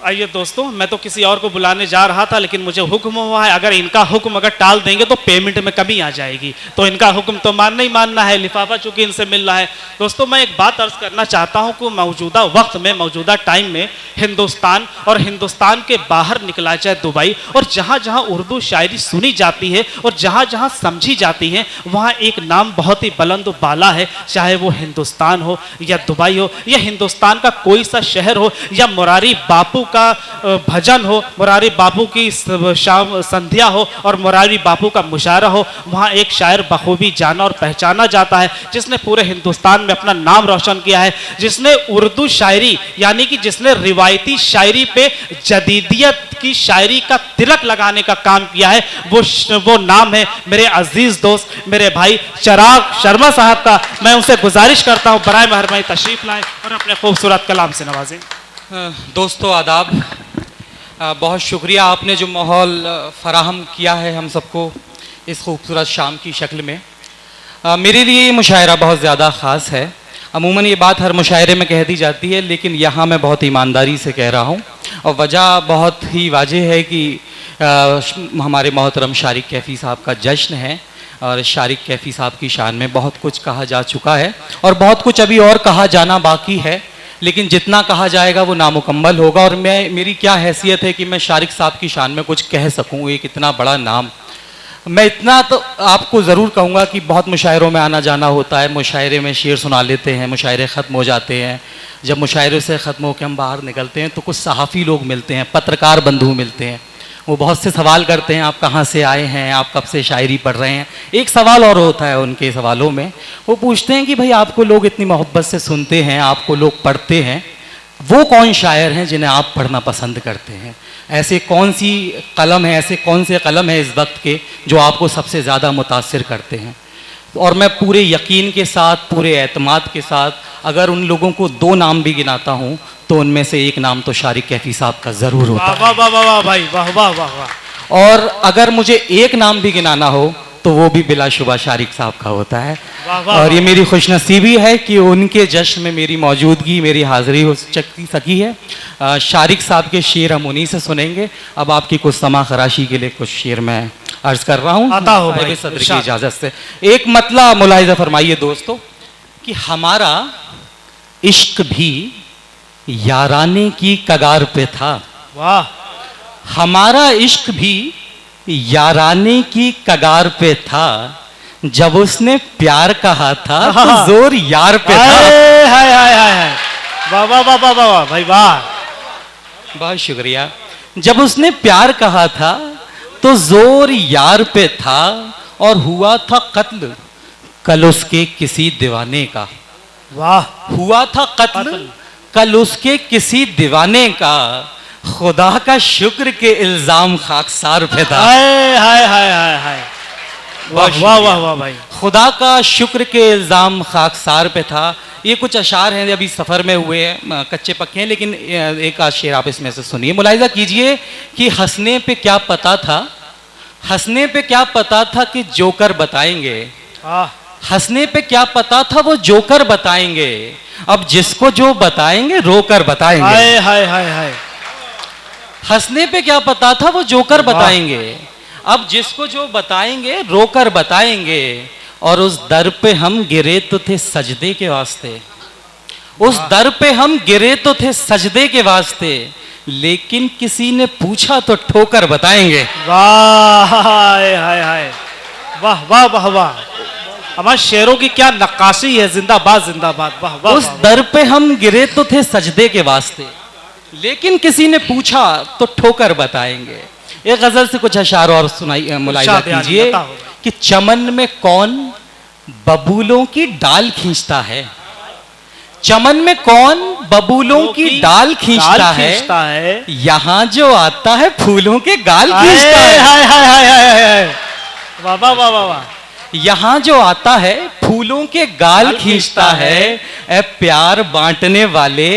आइए दोस्तों, मैं तो किसी और को बुलाने जा रहा था, लेकिन मुझे हुक्म हुआ है, अगर इनका हुक्म अगर टाल देंगे तो पेमेंट में कमी आ जाएगी, तो इनका हुक्म तो मानना ही मानना है। लिफाफा चूंकि इनसे मिल रहा है। दोस्तों, मैं एक बात अर्ज करना चाहता हूं कि मौजूदा वक्त में, मौजूदा टाइम में हिंदुस्तान और हिंदुस्तान के बाहर निकला चाहे दुबई, और जहां जहां उर्दू शायरी सुनी जाती है और जहां जहां समझी जाती है, वहां एक नाम बहुत ही बुलंद बाला है, चाहे वो हिंदुस्तान हो या दुबई हो या हिंदुस्तान का कोई सा शहर हो या मुरारी बापू का भजन हो, मुरारी बापू की शाम संध्या हो और मुरारी बापू का मुशायरा हो। वहाँ एक शायर बखूबी जाना और पहचाना जाता है, जिसने पूरे हिंदुस्तान में अपना नाम रोशन किया है, जिसने उर्दू शायरी यानी कि जिसने रिवायती शायरी पे जदीदियत की शायरी का तिलक लगाने का काम किया है। वो नाम है मेरे अजीज दोस्त, मेरे भाई चिराग शर्मा साहब का। मैं उनसे गुजारिश करता हूँ बराए मेहरबानी तशरीफ लाएं और अपने खूबसूरत कलाम से नवाजें। दोस्तों आदाब, बहुत शुक्रिया आपने जो माहौल फराहम किया है हम सबको इस खूबसूरत शाम की शक्ल में। मेरे लिए ये मुशायरा बहुत ज़्यादा ख़ास है। अमूमन ये बात हर मुशायरे में कह दी जाती है, लेकिन यहाँ मैं बहुत ईमानदारी से कह रहा हूँ, और वजह बहुत ही वाज़ेह है कि हमारे मोहतरम शारिक कैफ़ी साहब का जश्न है, और शारिक कैफ़ी साहब की शान में बहुत कुछ कहा जा चुका है और बहुत कुछ अभी और कहा जाना बाकी है, लेकिन जितना कहा जाएगा वो नामुकम्मल होगा। और मेरी क्या हैसियत है कि मैं शारिक साहब की शान में कुछ कह सकूं, एक इतना बड़ा नाम। मैं इतना तो आपको ज़रूर कहूँगा कि बहुत मुशायरों में आना जाना होता है, मुशायरे में शेर सुना लेते हैं, मुशायरे ख़त्म हो जाते हैं। जब मुशायरे से ख़त्म होकर हम बाहर निकलते हैं तो कुछ सहाफ़ी लोग मिलते हैं, पत्रकार बंधु मिलते हैं, वो बहुत से सवाल करते हैं, आप कहाँ से आए हैं, आप कब से शायरी पढ़ रहे हैं। एक सवाल और होता है उनके सवालों में, वो पूछते हैं कि भाई आपको लोग इतनी मोहब्बत से सुनते हैं, आपको लोग पढ़ते हैं, वो कौन शायर हैं जिन्हें आप पढ़ना पसंद करते हैं? ऐसे कौन सी कलम है, ऐसे कौन से कलम है इस वक्त के जो आपको सबसे ज़्यादा मुतासिर करते हैं? और मैं पूरे यकीन के साथ, पूरे एतमाद के साथ, अगर उन लोगों को 2 नाम भी गिनाता हूँ तो उनमें से एक नाम तो शारिक कैफ़ी साहब का ज़रूर होता है। वाह वाह वाह वाह भाई, वाह वाह वाह वाह। और अगर मुझे एक नाम भी गिनाना हो तो वो भी बिलाशुबा शारिक साहब का होता है। और ये मेरी खुशनसीबी है कि उनके जश्न में मेरी मौजूदगी, मेरी हाज़िरी हो सकी है। शारिक साहब के शेर हम उन्हीं से सुनेंगे। अब आपकी कुछ समा खराशी के लिए कुछ शेर मैं अर्ज कर रहा हूँ सदर की इजाज़त से। एक मतला मुलाहिज़ा फरमाइए दोस्तों कि हमारा इश्क भी याराने की कगार पे था। वाह। हमारा इश्क भी याराने की कगार पे था, जब उसने प्यार कहा था तो जोर यार पे था। हाय हाय हाय, वाह वाह वाह वाह वाह भाई वाह, बहुत शुक्रिया। जब उसने प्यार कहा था तो जोर यार पे था, और हुआ था कत्ल कल उसके किसी दीवाने का। वाह। हुआ था कत्ल कल उसके किसी दीवाने का, खुदा का शुक्र के इल्जाम खाकसार पे था। हाय हाय हाय हाय हाय, वाह वाह वाह वाह भाई। खुदा का शुक्र के इल्जाम खाकसार पे था। ये कुछ अशार हैं, अभी सफ़र में हुए हैं, कच्चे पक्के हैं, लेकिन एक शेर आप इसमें से सुनिए। मुलाहिज़ा कीजिए कि हंसने पे क्या पता था, हंसने पे क्या पता था कि जोकर बताएंगे। हंसने पे क्या पता था वो जोकर बताएंगे, अब जिसको जो बताएंगे रोकर बताएंगे। हाय हाय हाय हाय। हंसने पे क्या पता था वो जोकर बताएंगे, अब जिसको जो बताएंगे रोकर बताएंगे। और उस दर पे हम गिरे तो थे सजदे के वास्ते, उस दर पे हम गिरे तो थे सजदे के वास्ते, लेकिन किसी ने पूछा तो ठोकर बताएंगे। वाह हाय हाय हाय, वाह वाह वाह वाह। हमारे शेरों की क्या नक्काशी है, जिंदाबाद जिंदाबाद, वाह वाह। उस दर पे हम गिरे तो थे सजदे के वास्ते, लेकिन किसी ने पूछा तो ठोकर बताएंगे। एक गजल से कुछ अशार और सुनाई, मुलाहिज़ा कीजिए कि चमन में कौन बबूलों की डाल खींचता है, चमन में कौन बबूलों की डाल खींचता है, यहाँ जो आता है फूलों के गाल खींचता है। हाय हाय हाय हाय, वाह वाह वाह वाह। यहाँ जो आता है फूलों के गाल खींचता है, ए प्यार बांटने वाले,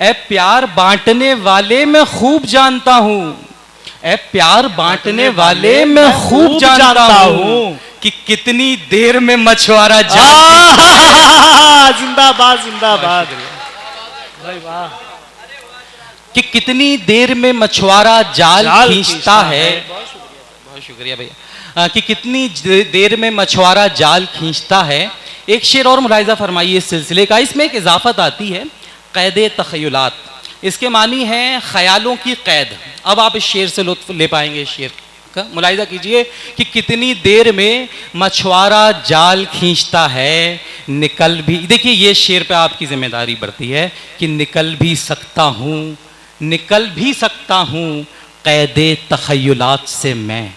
ए प्यार बांटने वाले मैं खूब जानता हूँ, ए प्यार बांटने वाले मैं खूब जानता हूँ कि कितनी देर में मछुआरा जिंदाबाद जिंदाबाद भाई वाह। कि कितनी देर में मछुआरा जाल खींचता है। बहुत शुक्रिया भैया। कि कितनी देर में मछुआरा जाल खींचता है। एक शेर और मुलाहिजा फरमाइए इस सिलसिले का। इसमें एक इजाफत आती है क़ैद तख़य्युलात, इसके मानी है ख्यालों की कैद। अब आप इस शेर से लुत्फ़ ले पाएंगे। इस शेर का मुलाहिजा कीजिए कि कितनी देर में मछुआरा जाल खींचता है, निकल भी, देखिए ये शेर पे आपकी जिम्मेदारी बढ़ती है कि निकल भी सकता हूँ, निकल भी सकता हूँ क़ैद तख़य्युलात से मैं।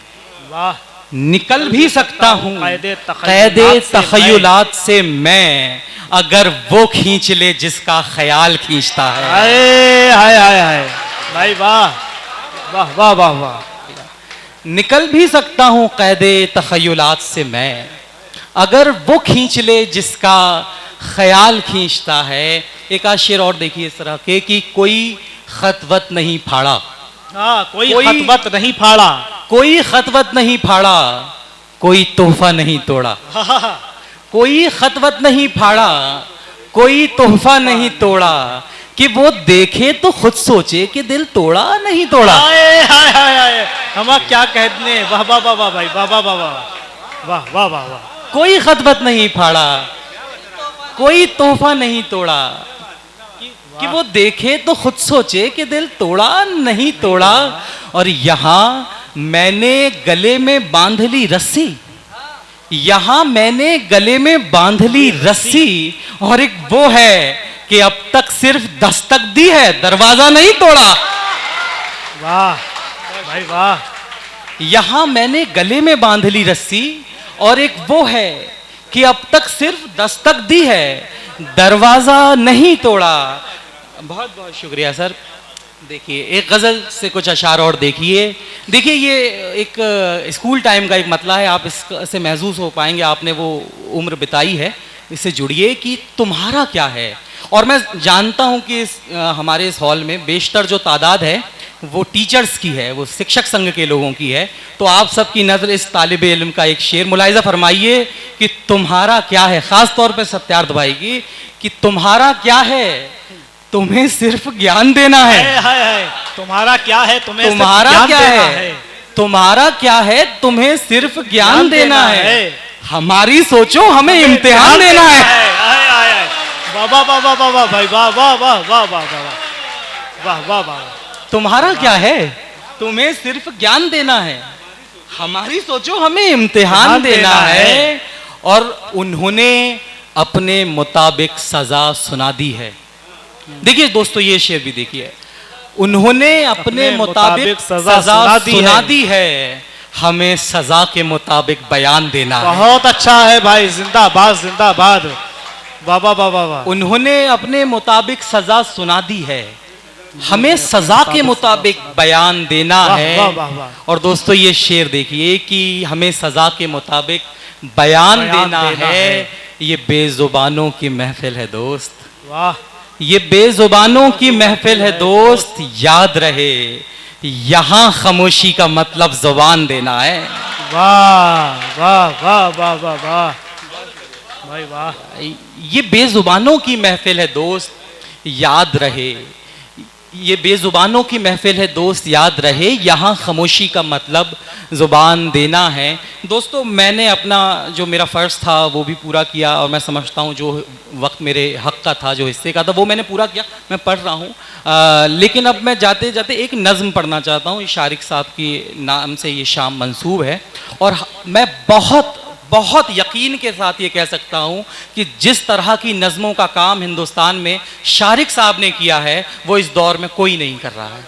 वाह। निकल भी सकता हूँ क़ैद तख़य्युलात तख़य्युलात से मैं, अगर वो खींच ले जिसका ख्याल खींचता है। हाय हाय हाय हाय भाई, वाह वाह वाह वाह वाह। निकल भी सकता हूँ क़ैद तख़य्युलात से मैं, अगर वो खींच ले जिसका ख्याल खींचता है। एक आध शेर और देखिए इस तरह के कि कोई खतवत नहीं फाड़ा। हाँ, कोई खतवत नहीं फाड़ा, कोई खतवत नहीं फाड़ा, कोई तोहफा नहीं तोड़ा। कोई खतवत नहीं फाड़ा, कोई तोहफा नहीं तोड़ा, कि वो देखे तो खुद सोचे कि दिल तोड़ा नहीं तोड़ा। हाय हाय हाय हाय, हम क्या कहने। वाह वाह वाह वाह भाई, वाह वाह वाह वाह वाह वाह वाह वाह। कोई खतवत नहीं फाड़ा, कोई तोहफा नहीं तोड़ा, कि वो देखे तो खुद सोचे कि दिल तोड़ा नहीं तोड़ा। और यहाँ मैंने गले में बांध ली रस्सी, यहाँ मैंने गले में बांध ली रस्सी, और एक वो है कि अब तक सिर्फ दस्तक दी है, दरवाजा नहीं तोड़ा। वाह भाई वाह। यहाँ मैंने गले में बांध ली रस्सी, और एक वो है कि अब तक सिर्फ दस्तक दी है, दरवाजा नहीं तोड़ा। बहुत बहुत शुक्रिया सर। देखिए एक गज़ल से कुछ अशार और देखिए। देखिए ये एक स्कूल टाइम का एक मतला है, आप इससे महसूस हो पाएंगे, आपने वो उम्र बिताई है, इससे जुड़िए कि तुम्हारा क्या है। और मैं जानता हूँ कि हमारे इस हॉल में बेशतर जो तादाद है वो टीचर्स की है, वो शिक्षक संघ के लोगों की है। तो आप सबकी नज़र इस तालिब इल्म का एक शेर मुलाहिजा फरमाइए कि तुम्हारा क्या है, ख़ास तौर पे सत्यार्थ भाई की, कि तुम्हारा क्या है, तुम्हें सिर्फ ज्ञान देना है। हाय हाय, तुम्हारा क्या है, तुम्हें तुम्हारा क्या है, तुम्हारा क्या है, तुम्हें सिर्फ ज्ञान देना है। हमारी सोचो हमें इम्तिहान देना है। वाह वाह वाह वाह वाह भाई, वाह वाह वाह वाह वाह वाह वाह वाह। तुम्हारा क्या है, तुम्हें सिर्फ ज्ञान देना है, हमारी सोचो हमें इम्तिहान देना है। और उन्होंने अपने मुताबिक सजा सुना दी है। देखिए दोस्तों ये शेर भी देखिए, उन्होंने अपने मुताबिक सजा सुना दी है, हमें सजा के मुताबिक बयान देना है। बहुत अच्छा है भाई, जिंदाबाद जिंदाबाद, वाह वाह वाह वाह। उन्होंने अपने मुताबिक सजा सुना दी है, हमें सजा के मुताबिक बयान देना है। और दोस्तों ये शेर देखिए कि हमें सजा के मुताबिक बयान देना है। ये बेजुबानों की महफिल है दोस्त, वाह, ये बेजुबानों की महफिल है दोस्त, याद रहे यहाँ खामोशी का मतलब जुबान देना है। वाह वाह वाह वाह वाह वाह भाई वाह। ये बेजुबानों की महफिल है दोस्त, याद रहे, ये बेजुबानों की महफिल है दोस्त, याद रहे, यहाँ खामोशी का मतलब ज़ुबान देना है। दोस्तों मैंने अपना जो मेरा फ़र्ज़ था वो भी पूरा किया, और मैं समझता हूँ जो वक्त मेरे हक़ का था, जो हिस्से का था, वो मैंने पूरा किया, मैं पढ़ रहा हूँ। लेकिन अब मैं जाते जाते एक नज़्म पढ़ना चाहता हूँ। शारिक साहब की नाम से ये शाम मंसूब है, और मैं बहुत बहुत यकीन के साथ ये कह सकता हूँ कि जिस तरह की नज़मों का काम हिंदुस्तान में शारिक साहब ने किया है वो इस दौर में कोई नहीं कर रहा है।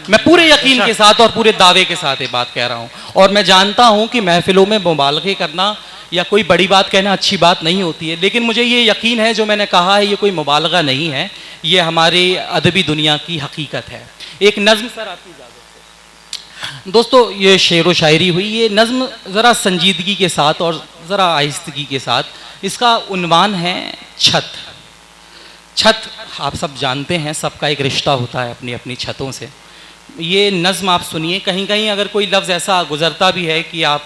मैं पूरे यकीन के साथ और पूरे दावे के साथ ये बात कह रहा हूँ। और मैं जानता हूँ कि महफिलों में मुबालगे करना या कोई बड़ी बात कहना अच्छी बात नहीं होती है, लेकिन मुझे ये यकीन है जो मैंने कहा है ये कोई मुबालगा नहीं है, ये हमारी अदबी दुनिया की हकीकत है। एक नज़्म सर आपकी इजाज़त से। दोस्तों ये शेर व शायरी हुई, ये नज़्म ज़रा संजीदगी के साथ और ज़रा आहिस्तगी के साथ, इसका उन्वान है छत। छत आप सब जानते हैं, सबका एक रिश्ता होता है अपनी अपनी छतों से। ये नज़्म आप सुनिए, कहीं कहीं अगर कोई लफ्ज़ ऐसा गुज़रता भी है कि आप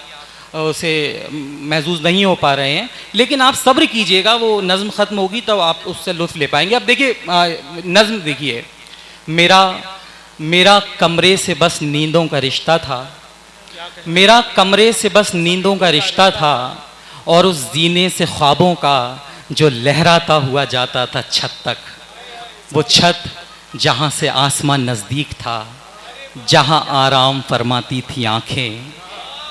उसे महसूस नहीं हो पा रहे हैं, लेकिन आप सब्र कीजिएगा, वो नज़्म ख़त्म होगी तब आप उससे लुत्फ़ ले पाएंगे। अब देखिए नज़्म देखिए, मेरा मेरा कमरे से बस नींदों का रिश्ता था, मेरा कमरे से बस नींदों का रिश्ता था, और उस जीने से ख्वाबों का जो लहराता हुआ जाता था छत तक। वो छत जहाँ से आसमान नज़दीक था, जहाँ आराम फरमाती थी आँखें,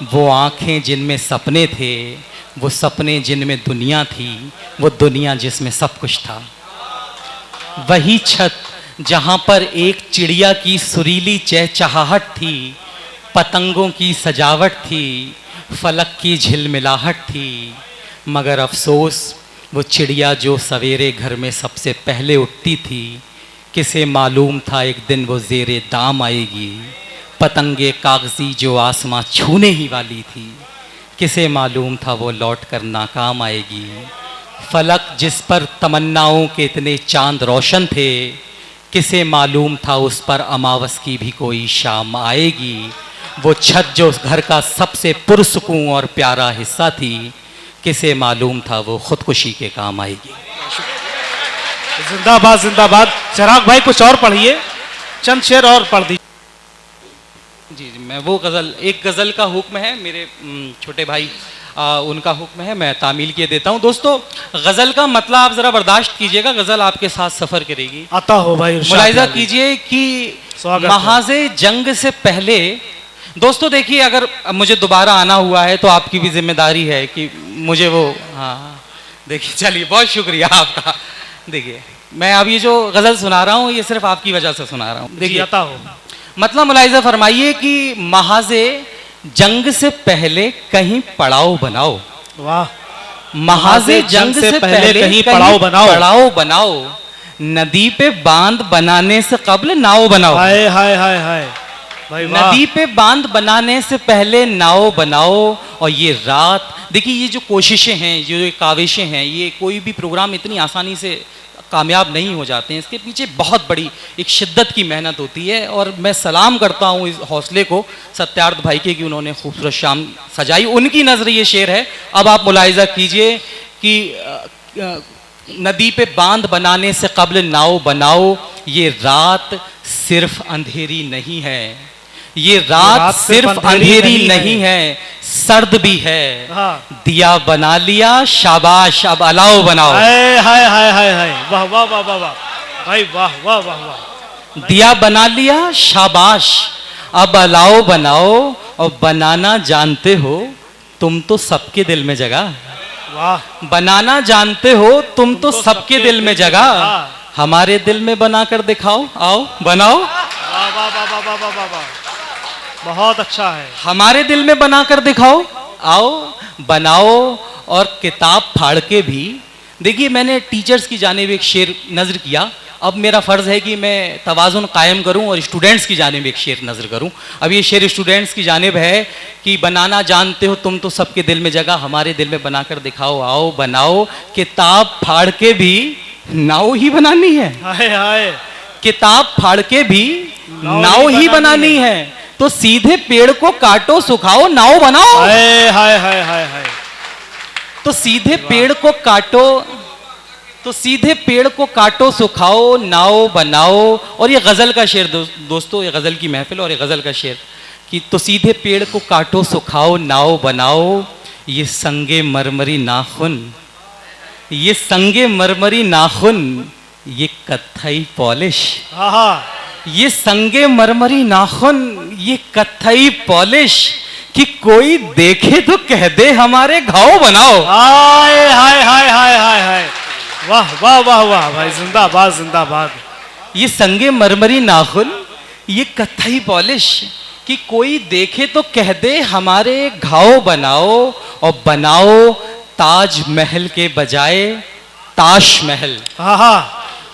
वो आँखें जिनमें सपने थे, वो सपने जिनमें दुनिया थी, वो दुनिया जिसमें सब कुछ था। वही छत जहाँ पर एक चिड़िया की सुरीली चहचहाहट थी, पतंगों की सजावट थी, फलक की झिलमिलाहट थी। मगर अफसोस वो चिड़िया जो सवेरे घर में सबसे पहले उठती थी, किसे मालूम था एक दिन वो ज़ेरे दाम आएगी। पतंगे कागज़ी जो आसमां छूने ही वाली थी, किसे मालूम था वो लौट कर नाकाम आएगी। फलक जिस पर तमन्नाओं के इतने चांद रोशन थे, किसे मालूम था उस पर अमावस की भी कोई शाम आएगी। वो छत जो उस घर का सबसे पुरसुकून और प्यारा हिस्सा थी, किसे मालूम था वो खुदकुशी के काम आएगी। जिंदाबाद जिंदाबाद। चिराग भाई कुछ और पढ़िए, चंद शेर और पढ़ दीजिए। जी जी, मैं वो गज़ल, एक गज़ल का हुक्म है मेरे छोटे भाई, उनका हुक्म है, मैं तामील किए देता हूँ। दोस्तों, गज़ल का मतलब आप ज़रा बर्दाश्त कीजिएगा, गज़ल आपके साथ सफ़र करेगी। आता हो भाई, मुलाहिज़ा कीजिए कि महाज़े जंग से पहले, दोस्तों देखिए, अगर मुझे दोबारा आना हुआ है तो आपकी भी जिम्मेदारी है कि मुझे वो, हाँ देखिए, चलिए बहुत शुक्रिया आपका। देखिए, मैं अब ये जो गज़ल सुना रहा हूँ ये सिर्फ आपकी वजह से सुना रहा हूँ। देखिए, आता हो मतलब मुलाहिज़ा फरमाइए कि महाज़े जंग से पहले कहीं पड़ाव बनाओ। वाह। महाज़े जंग से पहले कहीं पड़ाव बनाओ, नदी पे बांध बनाने से कब्ल नाव बनाओ। हाय हाय हाय हाय भाई, नदी पे बांध बनाने से पहले नाव बनाओ। और ये रात, देखिए ये जो कोशिशें हैं, ये काविशें हैं, ये कोई भी प्रोग्राम इतनी आसानी से कामयाब नहीं हो जाते हैं, इसके पीछे बहुत बड़ी एक शिद्दत की मेहनत होती है। और मैं सलाम करता हूँ इस हौसले को सत्यार्थ भाई के कि उन्होंने खूबसूरत शाम सजाई। उनकी नज़र ये शेर है। अब आप मुलाहिज़ा कीजिए कि नदी पे बांध बनाने से कब्ल नाव बनाओ, ये रात सिर्फ अंधेरी नहीं है, ये रात सिर्फ अंधेरी नहीं है, सर्द भी है। हाँ। दिया बना लिया, शाबाश अब अलाव बनाओ। हाय हाय हाय हाय हाय, वाह वाह वाह वाह वाह भाई, वाह वाह वाह वाह। दिया बना लिया, शाबाश अब अलाव बनाओ। और बनाना जानते हो तुम तो सबके दिल में जगह। वाह। बनाना जानते हो तुम तो सबके दिल में जगह, हमारे दिल में बना कर दिखाओ, आओ बनाओ। वाह वाह वाह वाह वाह वाह वाह, बहुत अच्छा है। हमारे दिल में बना कर दिखाओ, आओ बनाओ। और किताब फाड़ के भी, देखिए मैंने टीचर्स की जानिब एक शेर नज़र किया, अब मेरा फ़र्ज़ है कि मैं तवाज़ुन कायम करूं और स्टूडेंट्स की जानिब एक शेर नज़र करूं। अब ये शेर स्टूडेंट्स की जानिब है कि बनाना जानते हो तुम तो सबके दिल में जगह, हमारे दिल में बनाकर दिखाओ, आओ बनाओ। किताब फाड़ के भी नाव ही बनानी है। हाय हाय। किताब फाड़ के भी नाव ही बनानी है, तो सीधे पेड़ को काटो सुखाओ नाव बनाओ। हाय हाय हाय हाय हाय। तो सीधे पेड़ को काटो, तो सीधे पेड़ को काटो सुखाओ नाव बनाओ। और ये गज़ल का शेर दोस्तों, ये गज़ल की महफिल और ये गज़ल का शेर कि तो सीधे पेड़ को काटो सुखाओ नाव बनाओ। ये संगे मरमरी नाखून, ये संगे मरमरी नाखून, ये कत्थई पॉलिश। हाँ, ये संगे मरमरी नाखून, ये कत्थई पॉलिश, कि कोई देखे तो कह दे हमारे घाव बनाओ। हाय हाय हाय हाय हाय हाय, वाह वाह वाह वाह भाई, जिंदाबाद जिंदाबाद। ये संगे मरमरी नाखून, ये कत्थई पॉलिश, कि कोई देखे तो कह दे हमारे घाव बनाओ। और बनाओ ताजमहल के बजाय ताशमहल। हाँ हाँ,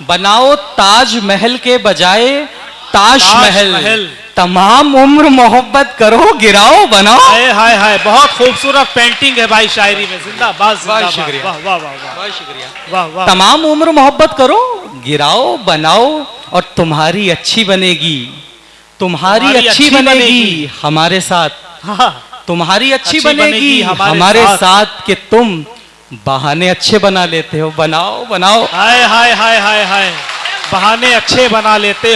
बनाओ ताजमहल के बजाय ताशमहल। ताजमहल। तमाम उम्र मोहब्बत करो गिराओ बनाओ। हाय हाय हाय, बहुत खूबसूरत पेंटिंग है भाई शायरी में, जिंदाबाद जिंदाबाद। शुक्रिया। वाह वाह वाह वाह, बहुत शुक्रिया। वाह वाह। तमाम उम्र मोहब्बत करो गिराओ बनाओ, और तुम्हारी अच्छी बनेगी, तुम्हारी अच्छी बनेगी हमारे साथ। हाँ, तुम्हारी अच्छी बनेगी हमारे साथ, कि तुम बहाने अच्छे बना लेते हो। बनाओ बनाओ। हाय हाय हाय हाय हाय, बहाने अच्छे बना लेते